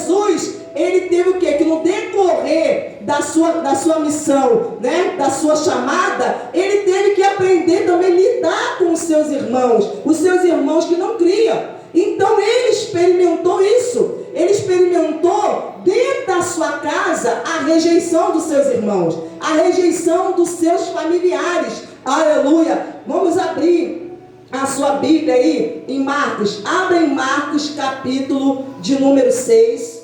Jesus, ele teve o quê? Que no decorrer da sua missão, né? Da sua chamada, ele teve que aprender também a lidar com os seus irmãos que não criam. Então ele experimentou isso. Ele experimentou dentro da sua casa a rejeição dos seus irmãos, a rejeição dos seus familiares. Aleluia! Vamos abrir a sua Bíblia aí em Marcos. Abra em Marcos capítulo de número 6.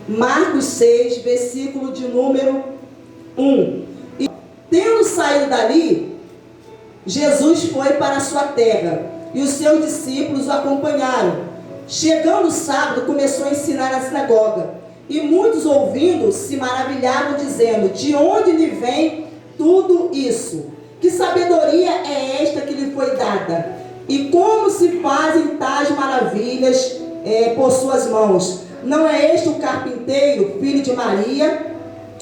Marcos 6, versículo de número 1. E tendo saído dali, Jesus foi para a sua terra, e os seus discípulos o acompanharam. Chegando o sábado, começou a ensinar na sinagoga, e muitos ouvindo se maravilhavam, dizendo: de onde lhe vem tudo isso? Que sabedoria é esta que lhe foi dada? E como se fazem tais maravilhas por suas mãos? Não é este o carpinteiro, filho de Maria,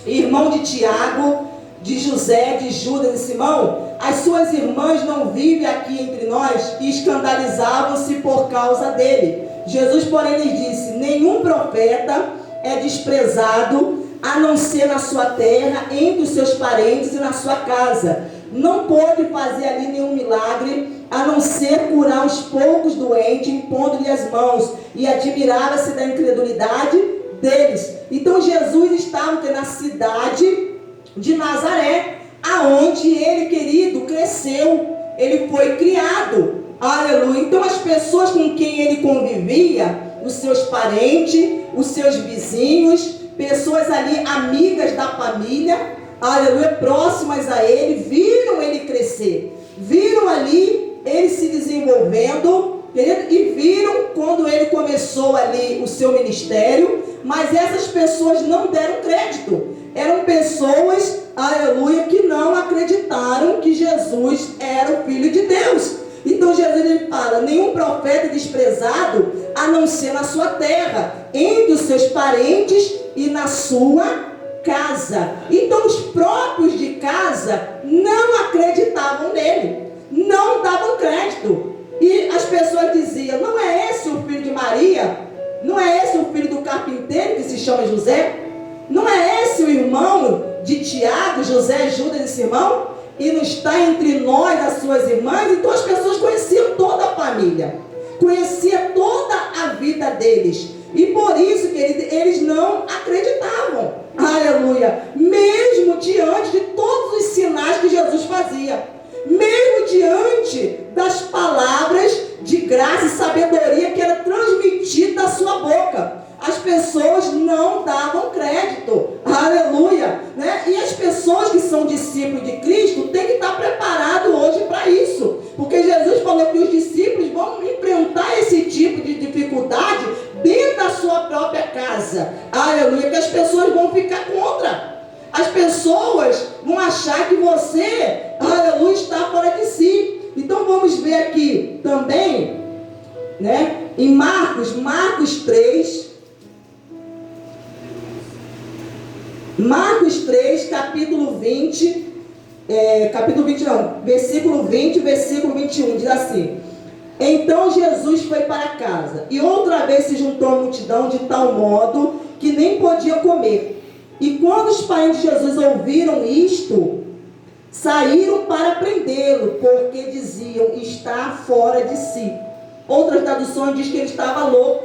irmão de Tiago, de José, de Judas e Simão? As suas irmãs não vivem aqui entre nós? E escandalizavam-se por causa dele. Jesus, porém, lhes disse: nenhum profeta é desprezado, a não ser na sua terra, entre os seus parentes e na sua casa. Não pôde fazer ali nenhum milagre, a não ser curar uns poucos doentes, impondo-lhe as mãos, e admirava-se da incredulidade deles. Então Jesus estava na cidade de Nazaré, aonde ele, querido, cresceu, ele foi criado. Aleluia. Então as pessoas com quem ele convivia, os seus parentes, os seus vizinhos, pessoas ali amigas da família, aleluia, próximas a ele, viram ele crescer, viram ali ele se desenvolvendo, e viram quando ele começou ali o seu ministério, mas essas pessoas não deram crédito. Eram pessoas, aleluia, que não acreditaram que Jesus era o Filho de Deus. Então Jesus, ele fala: nenhum profeta é desprezado, a não ser na sua terra, entre os seus parentes e na sua casa. Então os próprios de casa não acreditavam nele, não davam crédito. E as pessoas diziam: não é esse o filho de Maria? Não é esse o filho do carpinteiro que se chama José? Não é esse o irmão de Tiago, José, Judas e Simão? E não está entre nós as suas irmãs? Então as pessoas conheciam toda a família, conheciam toda a vida deles. E por isso que eles não acreditavam. Aleluia. Mesmo diante de todos os sinais que Jesus fazia, mesmo diante das palavras de graça e sabedoria que era transmitida da sua boca, as pessoas não davam crédito. Aleluia, né? E as pessoas que são discípulos de Cristo têm que estar preparados hoje para isso, porque Jesus falou que os discípulos vão enfrentar esse tipo de dificuldade dentro da sua própria casa. Aleluia, que as pessoas vão ficar contra. As pessoas vão achar que você, aleluia, está fora de si. Então vamos ver aqui também, né, em Marcos 3, capítulo 20, versículo 20 e versículo 21, diz assim: então Jesus foi para casa, e outra vez se juntou a multidão de tal modo que nem podia comer. E quando os parentes de Jesus ouviram isto, saíram para prendê-lo, porque diziam: está fora de si. Outras traduções dizem que ele estava louco.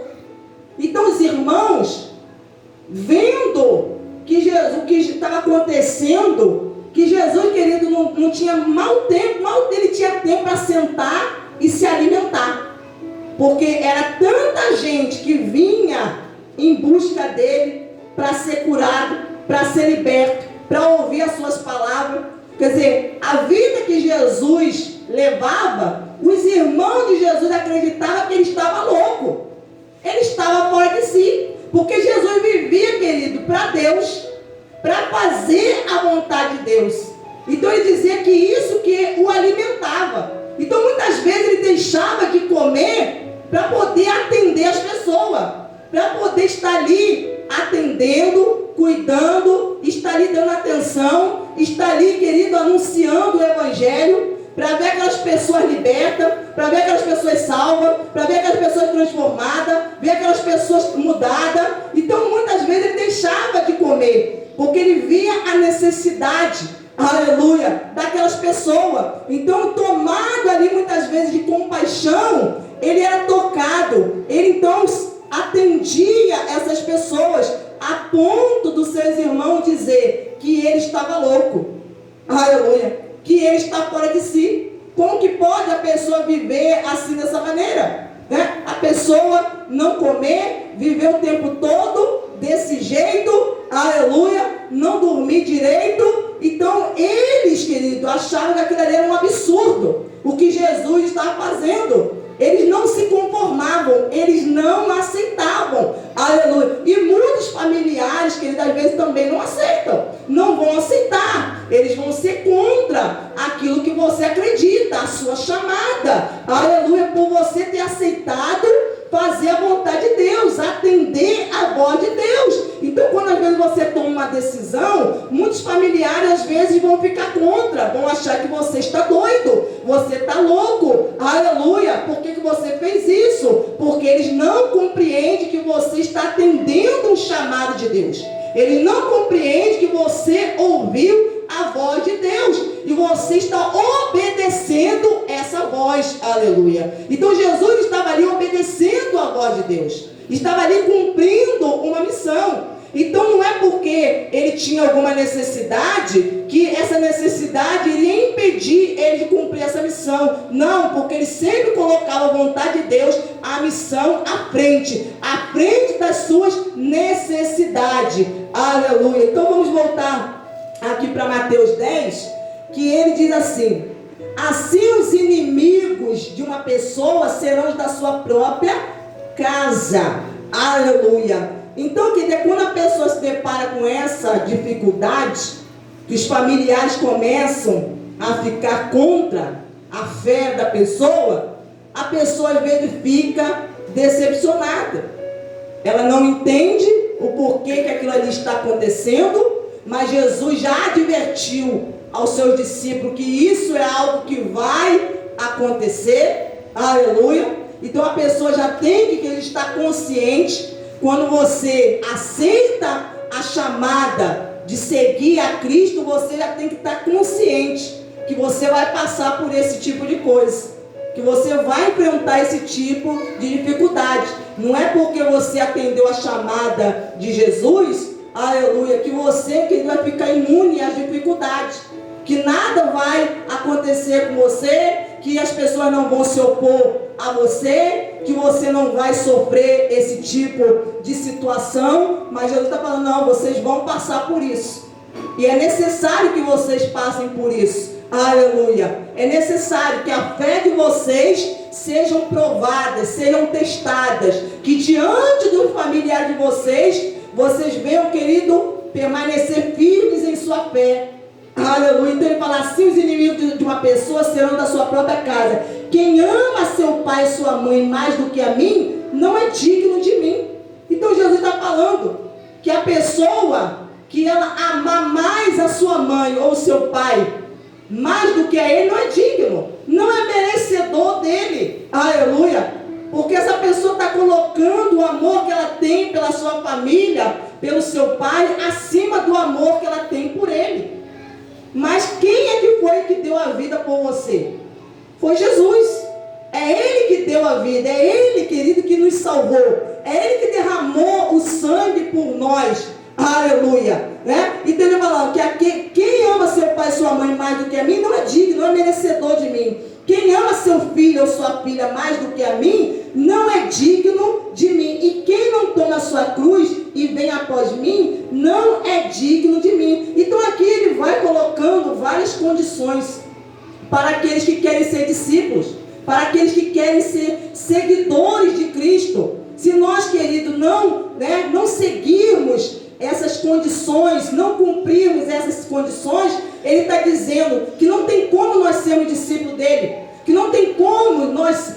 Então os irmãos, vendo que Jesus, o que estava acontecendo, que Jesus, querido, não tinha mal ele tinha tempo para sentar e se alimentar, porque era tanta gente que vinha em busca dele para ser curado, para ser liberto, para ouvir as suas palavras. Quer dizer, a vida que Jesus levava, os irmãos de Jesus acreditavam que ele estava louco, ele estava fora de si, porque Jesus vivia, querido, para Deus, para fazer a vontade de Deus. Então ele dizia que isso que o alimentava. Então muitas vezes ele deixava de comer para poder atender as pessoas, para poder estar ali atendendo, cuidando, estar ali dando atenção, estar ali, querido, anunciando o Evangelho, para ver aquelas pessoas libertas, para ver aquelas pessoas salvas, para ver aquelas pessoas transformadas, ver aquelas pessoas mudadas. Então muitas vezes ele deixava de comer, porque ele via a necessidade, aleluia, daquelas pessoas. Então, tomado ali muitas vezes de compaixão, ele era tocado, ele então atendia essas pessoas, a ponto dos seus irmãos dizer que ele estava louco, aleluia, que ele está fora de si. Como que pode a pessoa viver assim dessa maneira, né? A pessoa não comer, viver o tempo todo desse jeito, aleluia, não dormir direito. Então eles, querido, achavam que aquilo ali era um absurdo, o que Jesus estava fazendo. Eles não se conformavam, eles não aceitavam, aleluia. E muitos familiares, queridos, às vezes também não aceitam, não vão aceitar. Eles vão ser contra aquilo que você acredita, a sua chamada, aleluia, por você ter aceitado fazer a vontade de Deus, atender a voz de Deus. Então, quando às vezes você toma uma decisão, muitos familiares às vezes vão ficar contra, vão achar que você está doido, você está louco, aleluia. Por que você fez isso? Porque eles não compreendem que você está atendendo um chamado de Deus. Eles não compreendem que você ouviu a voz de Deus e você está obedecendo essa voz, aleluia. Então Jesus estava ali obedecendo a voz de Deus, estava ali cumprindo uma missão. Então não é porque ele tinha alguma necessidade que essa necessidade iria impedir ele de cumprir essa missão. Não, porque ele sempre colocava a vontade de Deus, a missão à frente das suas necessidades, aleluia. Então vamos voltar aqui para Mateus 10, que ele diz assim: assim os inimigos de uma pessoa serão os da sua própria casa, aleluia. Então, quando a pessoa se depara com essa dificuldade, que os familiares começam a ficar contra a fé da pessoa, a pessoa às vezes fica decepcionada. Ela não entende o porquê que aquilo ali está acontecendo, mas Jesus já advertiu aos seus discípulos que isso é algo que vai acontecer, aleluia. Então a pessoa já tem que estar consciente. Quando você aceita a chamada de seguir a Cristo, você já tem que estar consciente que você vai passar por esse tipo de coisa, que você vai enfrentar esse tipo de dificuldade. Não é porque você atendeu a chamada de Jesus, aleluia, que você vai ficar imune às dificuldades, que nada vai acontecer com você, que as pessoas não vão se opor a você, que você não vai sofrer esse tipo de situação. Mas Jesus está falando, não, vocês vão passar por isso, e é necessário que vocês passem por isso, aleluia. É necessário que a fé de vocês sejam provadas, sejam testadas, que diante do familiar de vocês venham, querido, permanecer firmes em sua fé, aleluia. Então ele fala assim: os inimigos de uma pessoa serão da sua própria casa. Quem ama seu pai e sua mãe mais do que a mim, não é digno de mim. Então Jesus está falando que a pessoa que ela amar mais a sua mãe ou seu pai mais do que a ele, não é digno, não é merecedor dele, aleluia. Porque essa pessoa está colocando o amor que ela tem pela sua família, pelo seu pai, acima do amor que ela tem por ele. Mas quem é que foi que deu a vida por você? Foi Jesus. É Ele que deu a vida, é Ele, querido, que nos salvou, é Ele que derramou o sangue por nós, aleluia, né? Então ele falou que quem ama seu pai e sua mãe mais do que a mim, não é digno, não é merecedor de mim. Quem ama seu filho ou sua filha mais do que a mim, não é digno de mim. E quem não toma a sua cruz e vem após mim, não é digno de mim. Então aqui ele vai colocando várias condições para aqueles que querem ser discípulos, para aqueles que querem ser seguidores de Cristo. Se nós, querido, não seguirmos essas condições, não cumprirmos essas condições, ele está dizendo que não tem como nós sermos discípulos dele, que não tem como nós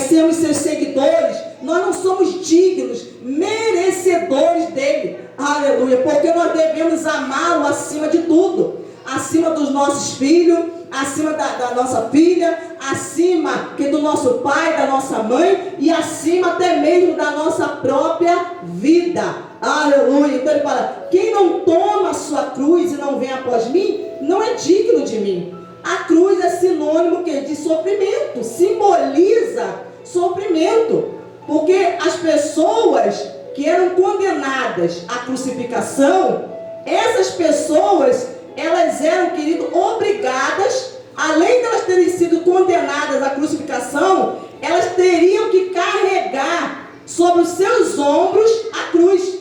sermos seus seguidores. Nós não somos dignos, merecedores dele, aleluia, porque nós devemos amá-lo acima de tudo, acima dos nossos filhos, acima da nossa filha, acima que do nosso pai, da nossa mãe e acima até mesmo da nossa própria vida. Aleluia. Então ele fala: quem não toma a sua cruz e não vem após mim, não é digno de mim. A cruz é sinônimo de sofrimento, simboliza sofrimento, porque as pessoas que eram condenadas à crucificação, essas pessoas, elas eram, querido, obrigadas, além de elas terem sido condenadas à crucificação, elas teriam que carregar sobre os seus ombros a cruz.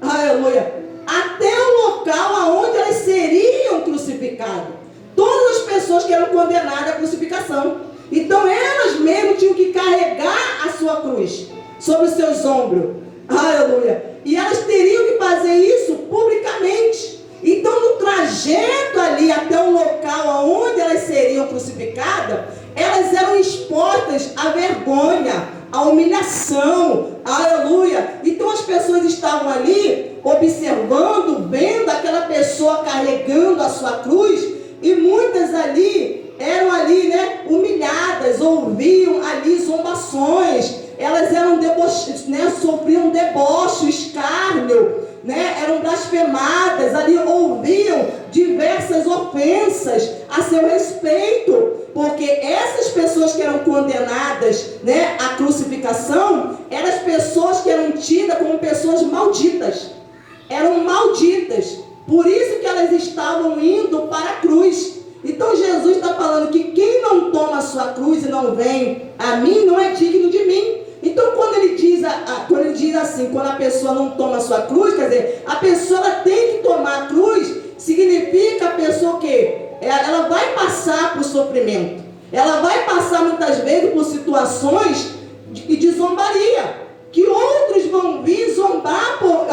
Aleluia. Até o local aonde elas seriam crucificadas. Todas as pessoas que eram condenadas à crucificação. Então elas mesmo tinham que carregar a sua cruz sobre os seus ombros. Aleluia. E elas teriam que fazer isso publicamente. Então no trajeto ali até o local onde elas seriam crucificadas, elas eram expostas à vergonha, à humilhação. Aleluia. Então as pessoas estavam ali observando, vendo aquela pessoa carregando a sua cruz, e muitas ali eram ali, humilhadas, ouviam ali zombações, elas eram sofriam deboche, escárnio, eram blasfemadas, ali ouviam diversas ofensas a seu respeito, porque essas pessoas que eram condenadas, à crucificação, eram as pessoas que eram tidas como pessoas malditas, eram malditas, por isso que elas estavam indo para a cruz. Então Jesus está falando que quem não toma a sua cruz e não vem a mim, não é digno de mim. Então quando ele diz assim, quando a pessoa não toma a sua cruz, quer dizer, a pessoa ela tem que tomar a cruz, significa a pessoa que ela vai passar por sofrimento, ela vai passar muitas vezes por situações de zombaria, que outros vão vir zombar por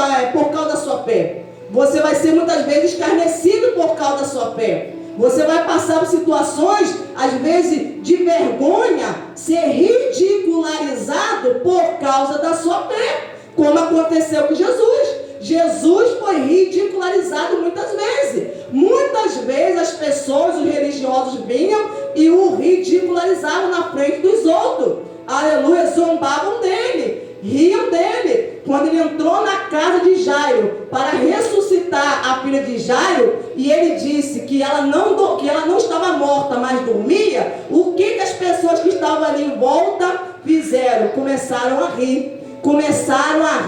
causa da sua fé. Você vai ser muitas vezes escarnecido por causa da sua fé. Você vai passar por situações, às vezes, de vergonha, ser ridicularizado por causa da sua fé, como aconteceu com Jesus. Jesus foi ridicularizado muitas vezes. Muitas vezes as pessoas, os religiosos vinham e o ridicularizavam na frente dos outros. Aleluia, zombavam dele, riam dele. Quando ele entrou na casa de Jairo para ressuscitar a filha de Jairo, e ele disse que ela não estava morta, mas dormia, o que as pessoas que estavam ali em volta fizeram? Começaram a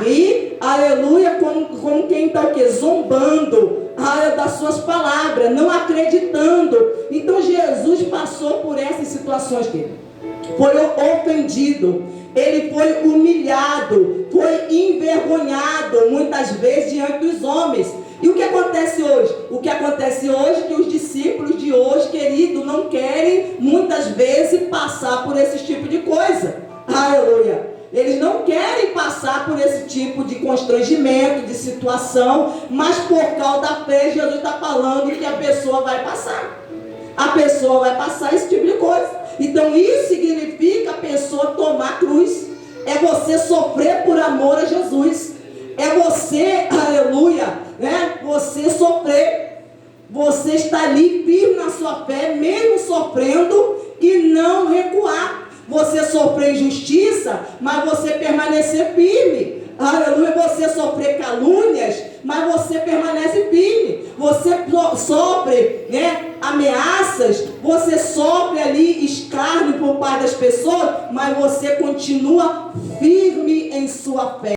rir, aleluia, como quem está o quê? Zombando das suas palavras, não acreditando. Então Jesus passou por essas situações, querido. Foi ofendido, ele foi humilhado, foi envergonhado muitas vezes diante dos homens. E o que acontece hoje? O que acontece hoje é que os discípulos de hoje, querido, não querem muitas vezes passar por esse tipo de coisa. Aleluia. Eles não querem passar por esse tipo de constrangimento, de situação, mas por causa da fé, Jesus está falando que a pessoa vai passar. A pessoa vai passar esse tipo de coisa. Então isso significa a pessoa tomar a cruz. É você sofrer por amor a Jesus. É você, aleluia, você sofrer. Você está ali firme na sua fé, mesmo sofrendo, e não recuar. Você sofrer injustiça, mas você permanecer firme. Aleluia, você sofrer calúnias, mas você permanece firme. Você sofre, ameaças, você sofre ali escárnio por parte das pessoas, mas você continua firme em sua fé.